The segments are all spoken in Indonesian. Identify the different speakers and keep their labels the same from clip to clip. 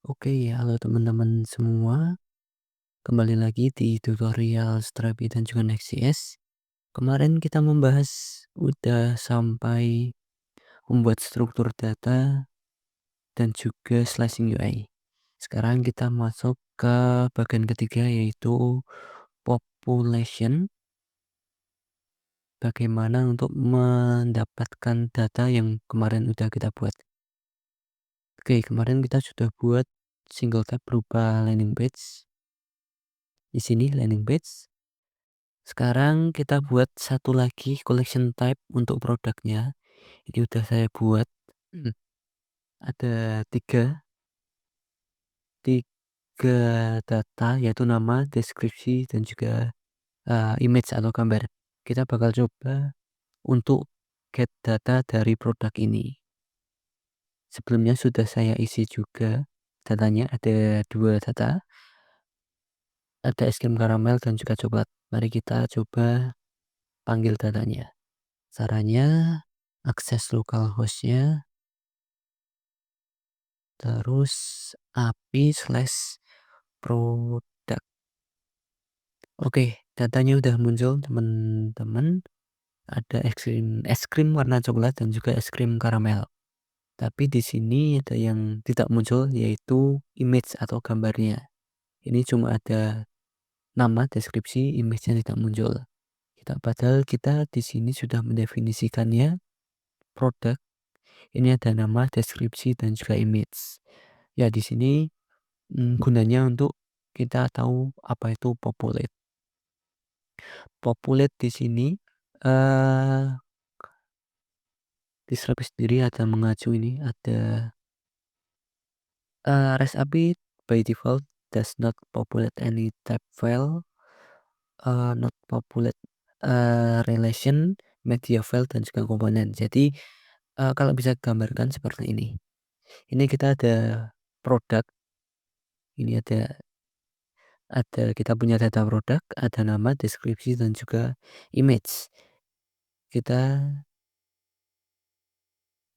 Speaker 1: Oke, halo teman-teman semua. Kembali lagi di tutorial Strapi dan juga Next.js. Kemarin kita membahas udah sampai membuat struktur data dan juga slashing UI. Sekarang kita masuk ke bagian ketiga yaitu population. Bagaimana untuk mendapatkan data yang kemarin udah kita buat. Oke, kemarin kita sudah buat single tab berupa landing page. Di sini landing page. Sekarang kita buat satu lagi collection type untuk produknya. Ini udah saya buat. Ada tiga data yaitu nama, deskripsi dan juga image atau gambar. Kita bakal coba untuk get data dari produk ini. Sebelumnya sudah saya isi juga datanya, ada dua data. Ada es krim karamel dan juga coklat. Mari kita coba panggil datanya. Caranya akses localhost-nya, terus api/produk. Oke, datanya udah muncul teman-teman. Ada es krim warna coklat dan juga es krim karamel. Tapi di sini ada yang tidak muncul yaitu image atau gambarnya. Ini cuma ada nama, deskripsi, image-nya tidak muncul. Padahal kita di sini sudah mendefinisikannya produk. Ini ada nama, deskripsi dan juga image. Ya di sini gunanya untuk kita tahu apa itu populate. Populate di sini di Strapi sendiri ada mengacu ini, ada REST API by default does not populate any type file, not populate relation, media file dan juga komponen. Jadi kalau bisa gambarkan seperti ini. Ini kita ada produk. Ini ada kita punya data produk, ada nama, deskripsi dan juga image. Kita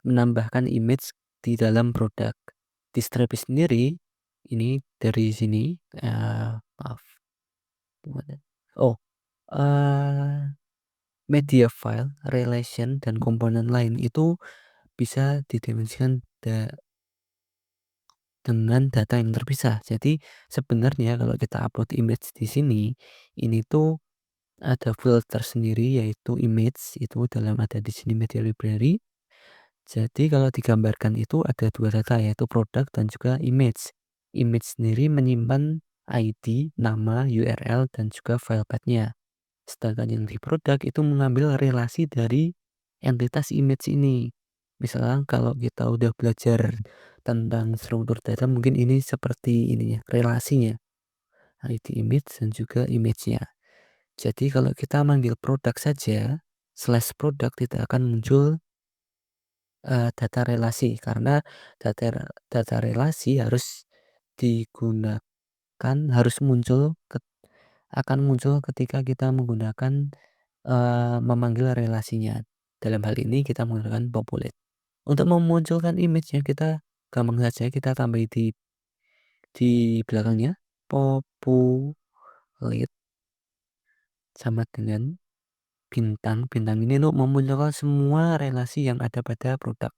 Speaker 1: menambahkan image di dalam produk. Di Strapi sendiri ini dari sini maaf. Oh, media file, relation dan komponen lain itu bisa didimensikan dengan data yang terpisah. Jadi sebenarnya kalau kita upload image di sini, ini tuh ada filter sendiri yaitu image, itu ada di sini media library. Jadi kalau digambarkan itu ada dua data yaitu produk dan juga image. Image sendiri menyimpan ID, nama, URL dan juga file path-nya. Sedangkan yang di produk itu mengambil relasi dari entitas image ini. Misalnya kalau kita udah belajar tentang struktur data, mungkin ini seperti ini ya, relasinya. ID image dan juga image-nya. Jadi kalau kita manggil produk saja, /produk tidak akan muncul data relasi karena data relasi harus digunakan, harus muncul akan muncul ketika kita menggunakan memanggil relasinya. Dalam hal ini kita menggunakan populate. Untuk memunculkan image-nya kita gampang saja, kita tambah di belakangnya populate sama dengan bintang. Bintang ini untuk memunculkan semua relasi yang ada pada produk.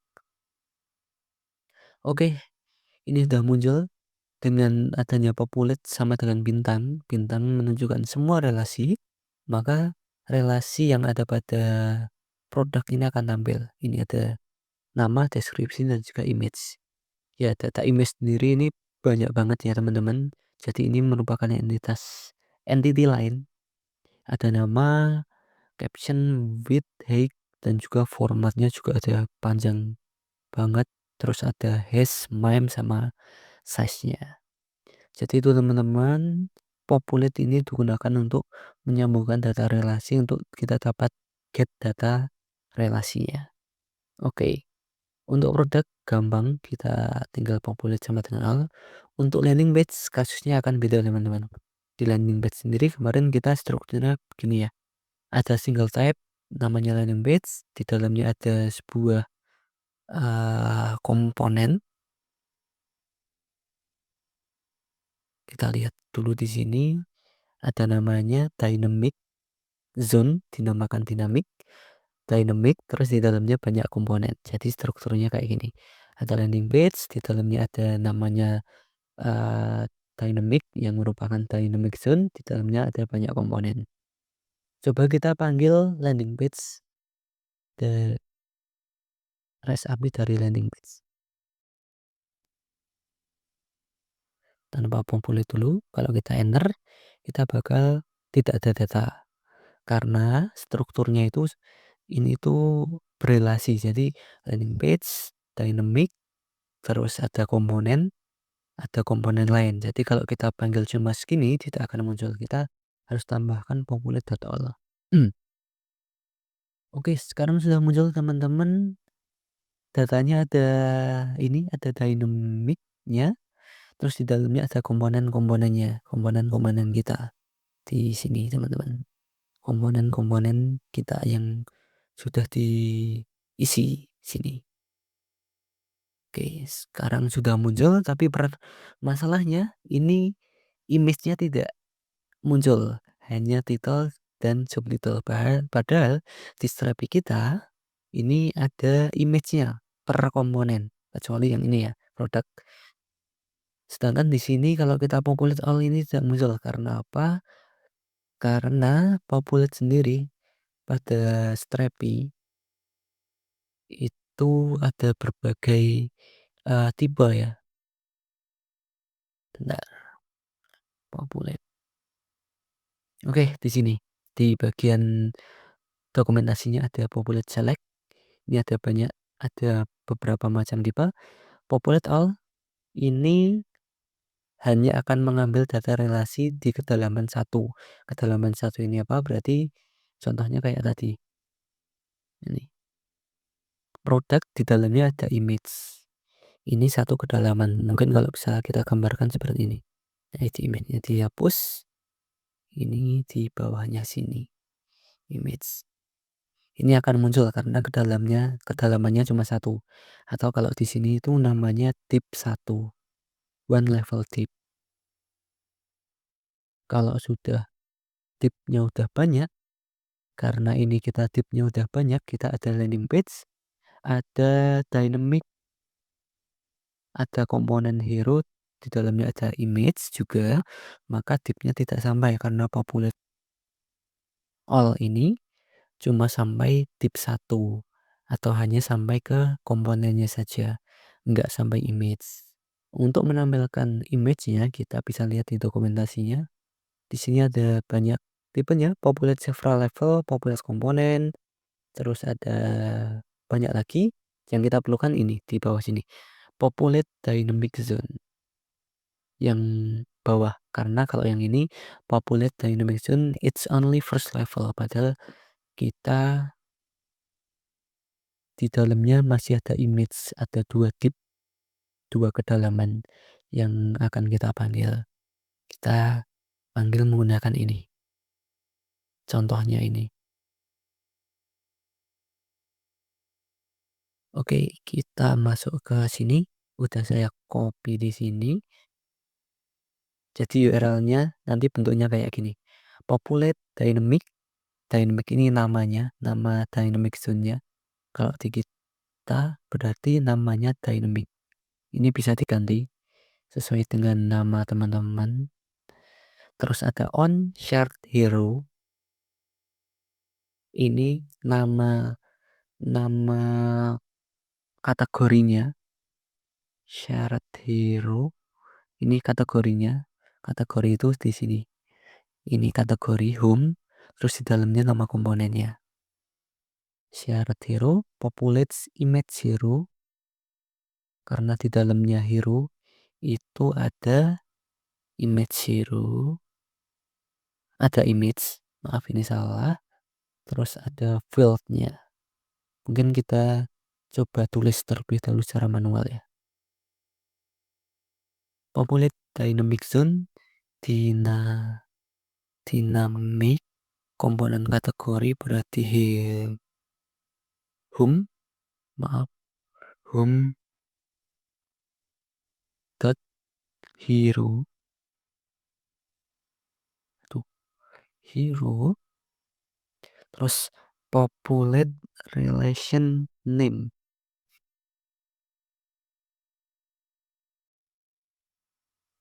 Speaker 1: Oke, ini sudah muncul dengan adanya populate sama dengan bintang. Bintang menunjukkan semua relasi, maka relasi yang ada pada produk ini akan tampil. Ini ada nama, deskripsi dan juga image. Ya, data image sendiri ini banyak banget ya teman-teman. Jadi ini merupakan entity lain. Ada nama, caption, width, height dan juga formatnya juga ada panjang banget. Terus ada hash, mime sama size-nya. Jadi itu teman-teman, populate ini digunakan untuk menyambungkan data relasi untuk kita dapat get data relasinya. Oke. Untuk produk gampang, kita tinggal populate sama dengan al. Untuk landing page kasusnya akan beda teman-teman. Di landing page sendiri kemarin kita strukturnya begini ya. Ada single type namanya landing page, di dalamnya ada sebuah komponen. kita lihat dulu di sini ada namanya dynamic zone, dinamakan dynamic, terus di dalamnya banyak komponen. Jadi strukturnya kayak gini. Ada landing page, di dalamnya ada namanya dynamic yang merupakan dynamic zone, di dalamnya ada banyak komponen. Coba kita panggil landing page the REST API dari landing page. Tanpa populate dulu, kalau kita enter, kita bakal tidak ada data. Karena strukturnya itu ini tuh berelasi. Jadi landing page, dynamic, terus ada komponen lain. Jadi kalau kita panggil cuma segini tidak akan muncul. Kita harus tambahkan populate.all. Oke, sekarang sudah muncul teman-teman. Datanya ada ada dynamicnya. Terus di dalamnya ada komponen-komponennya, komponen kita di sini teman-teman. Komponen-komponen kita yang sudah diisi sini. Oke, sekarang sudah muncul, tapi masalahnya ini image-nya tidak muncul, hanya title dan subtitle. Padahal di Strapi kita ini ada image-nya per komponen, kecuali yang ini ya, produk. Sedangkan di sini kalau kita populate all ini tidak muncul. Karena apa? Karena populate sendiri pada Strapi itu ada berbagai tipe ya. Bentar, populate. Oke, di sini di bagian dokumentasinya ada populate select. Ini ada beberapa macam tipe. Populate all ini hanya akan mengambil data relasi di kedalaman satu. Kedalaman satu ini apa? Berarti contohnya kayak tadi. Ini. Produk di dalamnya ada image. Ini satu kedalaman. Mungkin kalau bisa kita gambarkan seperti ini. Nah, itu image-nya dihapus. Ini di bawahnya sini. Image. Ini akan muncul karena kedalamannya cuma satu. Atau kalau di sini itu namanya tip 1. One level tip. Kalau sudah tipnya udah banyak, karena ini kita tipnya udah banyak, kita ada landing page, ada dynamic, ada komponen hero, di dalamnya ada image juga, maka tipnya tidak sampai karena populate all ini cuma sampai tip 1 atau hanya sampai ke komponennya saja, nggak sampai image. Untuk menampilkan image-nya kita bisa lihat di dokumentasinya. Di sini ada banyak tipenya, populate several level, populate komponen, terus ada banyak lagi. Yang kita perlukan ini di bawah sini, populate dynamic zone yang bawah. Karena kalau yang ini populate dynamic zone it's only first level, padahal kita di dalamnya masih ada image, ada 2 tip, 2 kedalaman yang akan kita panggil. Kita panggil menggunakan ini. Contohnya ini. Oke, kita masuk ke sini. Udah saya copy di sini. Jadi URL-nya nanti bentuknya kayak gini. Populate dynamic. Dynamic ini namanya, nama dynamic zone-nya. Kalau di kita berarti namanya dynamic. Ini bisa diganti sesuai dengan nama teman-teman. Terus ada on shared hero. Ini nama kategorinya. Shared hero. Ini kategorinya. Kategori itu di sini. Ini kategori home. Terus di dalamnya nama komponennya. Shared hero, populates image hero. Karena di dalamnya hero itu ada image hero. Ada image. Maaf ini salah. Terus ada fieldnya. Mungkin kita coba tulis terlebih dahulu secara manual ya. Populate dynamic zone dynamic komponen kategori berarti home dot hero hero, terus populate relation name.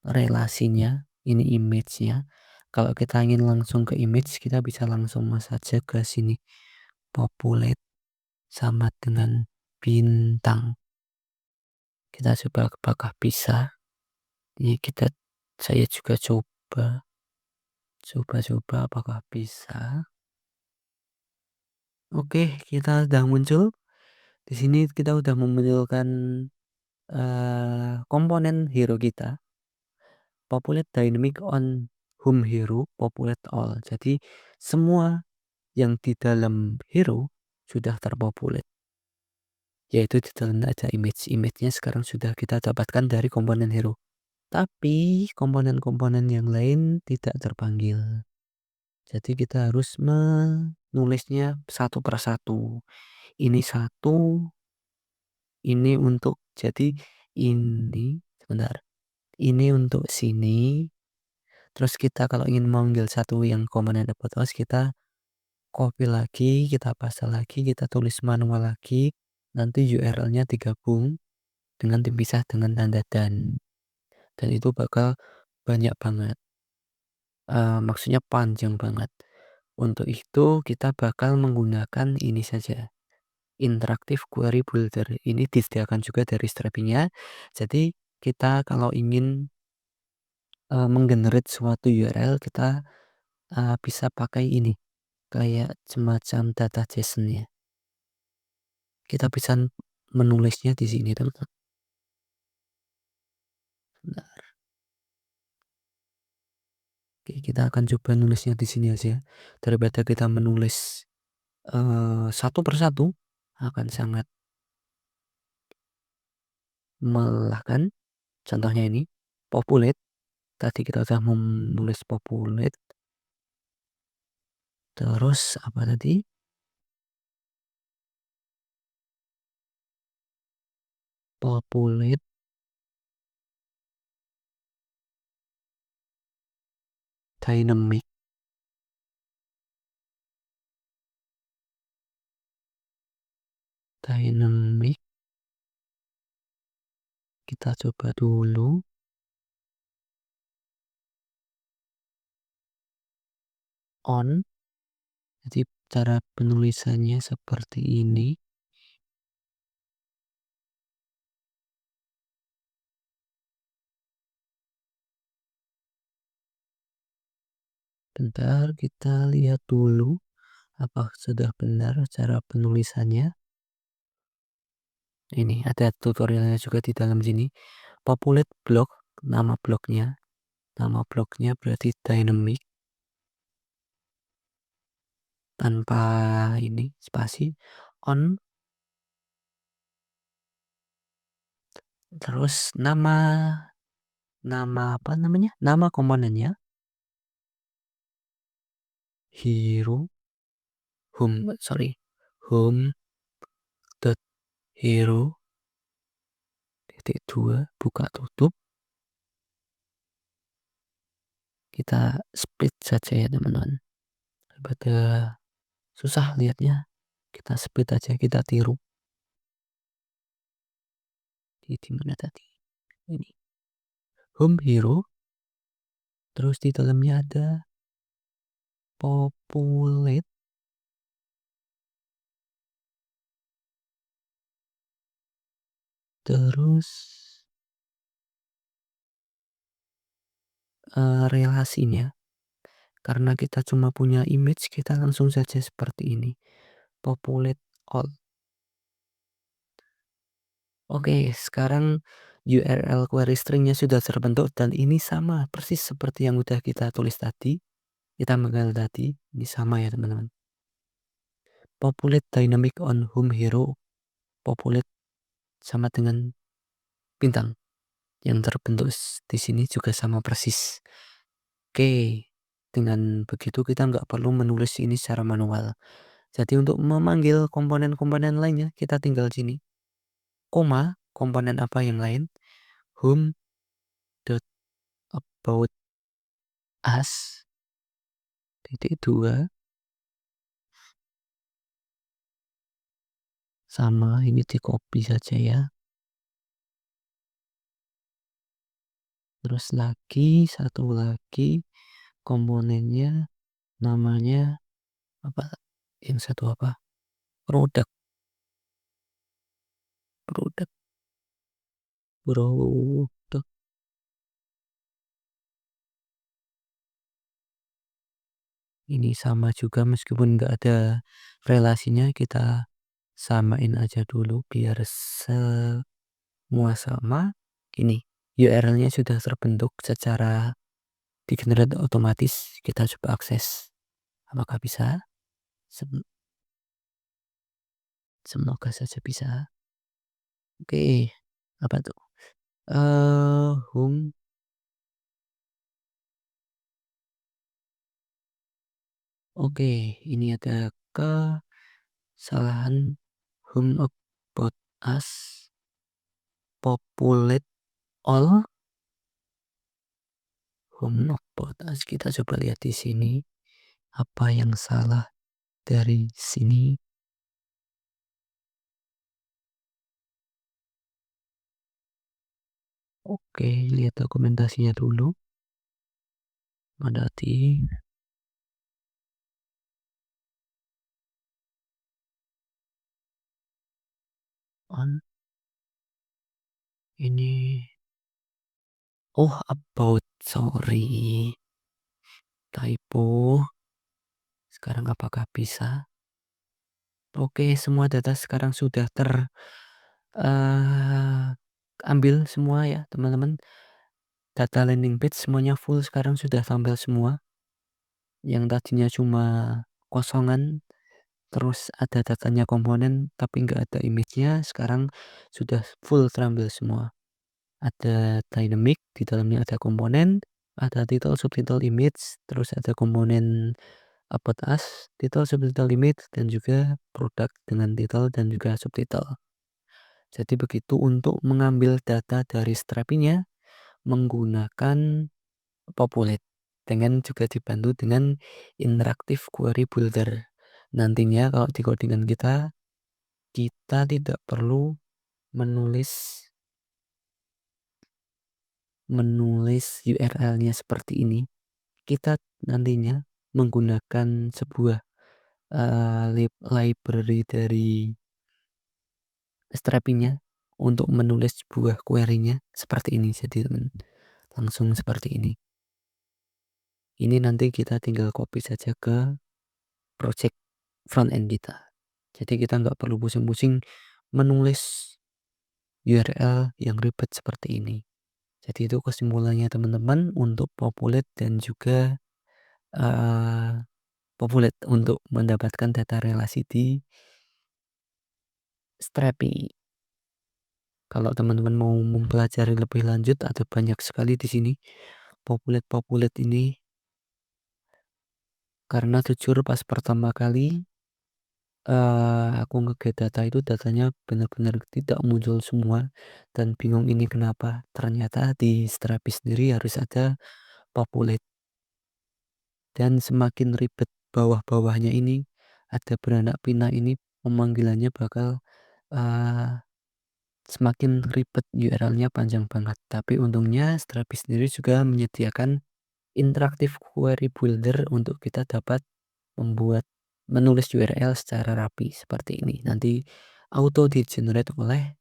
Speaker 1: Relasinya, ini image-nya. Kalau kita ingin langsung ke image, kita bisa langsung saja ke sini. Populate sama dengan bintang. Kita coba apakah bisa. Ini saya juga coba apakah bisa. Oke, kita sudah muncul. Di sini kita sudah memunculkan komponen hero kita. Populate dynamic on home hero, populate all. Jadi semua yang di dalam hero sudah terpopulate. Yaitu di dalam ada image-nya sekarang sudah kita dapatkan dari komponen hero. Tapi komponen-komponen yang lain tidak terpanggil. Jadi kita harus menulisnya satu persatu. Ini satu, ini untuk jadi ini sebentar. Ini untuk sini. Terus kita kalau ingin memanggil satu yang komponen about us, kita copy lagi, kita paste lagi, kita tulis manual lagi. Nanti URL-nya digabung dengan dipisah dengan tanda dan itu bakal banyak banget. Maksudnya panjang banget. Untuk itu kita bakal menggunakan ini saja. Interactive Query Builder. Ini disediakan juga dari Strapi-nya. Jadi kita kalau ingin menggenerate suatu URL, kita bisa pakai ini. Kayak semacam data JSON-nya. Kita bisa menulisnya di sini, teman-teman. Oke, kita akan coba nulisnya di sini aja. Daripada kita menulis satu persatu akan sangat melelahkan. Contohnya ini populate. Tadi kita sudah menulis populate. Terus apa tadi? Populate dynamic. Dynamic. Kita coba dulu. On. Jadi cara penulisannya seperti ini. Bentar, kita lihat dulu apakah sudah benar cara penulisannya. Ini ada tutorialnya juga di dalam sini. Populate block, nama bloknya. Nama bloknya berarti dynamic. Tanpa ini spasi. On. Terus nama apa namanya? Nama komponennya hero home dot hero titik 2 buka tutup. Kita split saja ya teman-teman. Daripada susah lihatnya, kita split aja, kita tiru. Di mana tadi? Ini home hero. Terus di dalamnya ada populate. Terus relasinya. Karena kita cuma punya image, kita langsung saja seperti ini. Populate all. Oke, sekarang URL query stringnya sudah terbentuk dan ini sama persis seperti yang udah kita tulis tadi. Kita menggal tadi, ini sama ya teman-teman. Populate dynamic on home hero. Populate sama dengan bintang. Yang terbentuk di sini juga sama persis. Oke, dengan begitu kita nggak perlu menulis ini secara manual. Jadi untuk memanggil komponen-komponen lainnya, kita tinggal sini. Koma, komponen apa yang lain. Home dot about us titik dua sama ini di copy saja ya. Terus lagi satu lagi komponennya namanya apa? Yang satu apa? Produk, produk, produk. Ini sama juga meskipun nggak ada relasinya, kita samain aja dulu biar semua sama. Ini URL-nya sudah terbentuk secara di-generate otomatis. Kita coba akses. Apakah bisa? Semoga saja bisa. Oke, apa tuh? Home. Oke, ini ada kesalahan home about us populate all home about us. Kita coba lihat di sini apa yang salah dari sini. Oke, lihat dokumentasinya dulu. Madati on ini. Oh, about, sorry, typo. Sekarang apakah bisa? Oke, semua data sekarang sudah ambil semua ya teman-teman. Data landing page semuanya full sekarang sudah tampil semua. Yang tadinya cuma kosongan, terus ada datanya komponen tapi nggak ada image-nya, sekarang sudah full terampil semua. Ada dynamic, di dalamnya ada komponen, ada title, subtitle, image, terus ada komponen about us, title, subtitle, image, dan juga produk dengan title dan juga subtitle. Jadi begitu untuk mengambil data dari Strapi-nya menggunakan Populate, dengan juga dibantu dengan Interactive Query Builder. Nantinya kalau di codingan kita tidak perlu menulis URL-nya seperti ini. Kita nantinya menggunakan sebuah library dari Strapi-nya untuk menulis sebuah query-nya seperti ini. Jadi langsung seperti ini. Ini nanti kita tinggal copy saja ke project front end kita. Jadi kita nggak perlu pusing-pusing menulis URL yang ribet seperti ini. Jadi itu kesimpulannya teman-teman untuk Populate dan juga Populate untuk mendapatkan data relasi di Strapi. Kalau teman-teman mau mempelajari lebih lanjut, ada banyak sekali di sini Populate ini. Karena jujur pas pertama kali aku nge-get data itu datanya benar-benar tidak muncul semua dan bingung ini kenapa. Ternyata di Strapi sendiri harus ada Populate dan semakin ribet bawah-bawahnya ini ada beranak pinak ini pemanggilannya bakal semakin ribet, URL-nya panjang banget. Tapi untungnya Strapi sendiri juga menyediakan Interactive Query Builder untuk kita dapat menulis URL secara rapi seperti ini. Nanti auto di generate oleh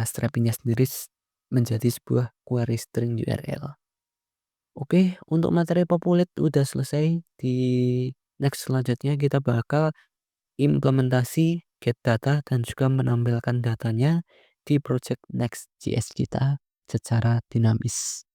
Speaker 1: Strapi-nya sendiri menjadi sebuah query string URL. Oke, untuk materi Populate udah selesai. Di next selanjutnya kita bakal implementasi get data dan juga menampilkan datanya di project Next.js kita secara dinamis.